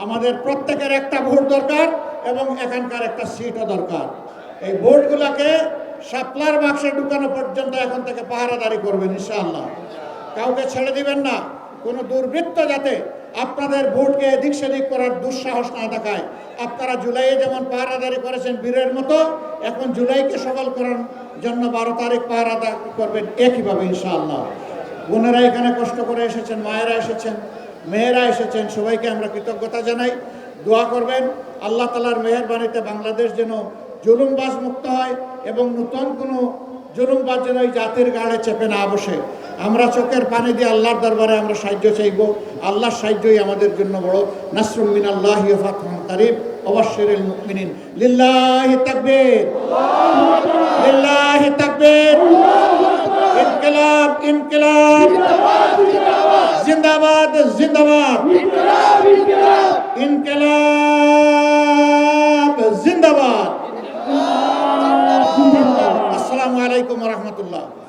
আমাদের প্রত্যেকের একটা ভোট দরকার এবং এখানকার একটা সিটও দরকার। এই ভোটগুলোকে শাপলার বাক্সে ঢুকানো পর্যন্ত এখন থেকে পাহারাদারি করবেন ইনশাআল্লাহ। কাউকে ছেড়ে দিবেন না। কোনো দুর্বৃত্ত যাতে আপনাদের ভোটকে এদিক সেদিক করার দুঃসাহস না দেখায়। আপনারা জুলাইয়ে যেমন পাহারাদারি করেছেন বীরের মতো, এখন জুলাইকে সফল করার জন্য 12 তারিখ পাহারাদারি করবেন একইভাবে ইনশাআল্লাহ। বোনেরা এখানে কষ্ট করে এসেছেন, মায়েরা এসেছেন, মেয়েরা এসেছেন, সবাইকে আমরা কৃতজ্ঞতা জানাই। দোয়া করবেন আল্লাহ তাআলার মেহেরবানিতে বাংলাদেশ যেন জুলুমবাজ মুক্ত হয় এবং নতুন কোনো জুলুমবাজ যেন এই জাতির গাড়ে চেপে না বসে। আমরা চোখের পানি দিয়ে আল্লাহর দরবারে আমরা সাহায্য চাইব। আল্লাহর সাহায্যই আমাদের জন্য বড়। নাসরুম মিনাল্লাহি ওয়া ফাতহুন কারীব ওয়া বাশশিরিল মুমিনিন। লিল্লাহি তাকবীর, লিল্লাহি তাকবীর, ইনকিলাব ইনকিলাব, জিন্দাবাদ জিন্দাবাদ, ইনকিলাব জিন্দাবাদ। আসসালামু আলাইকুম ওয়া রাহমাতুল্লাহ।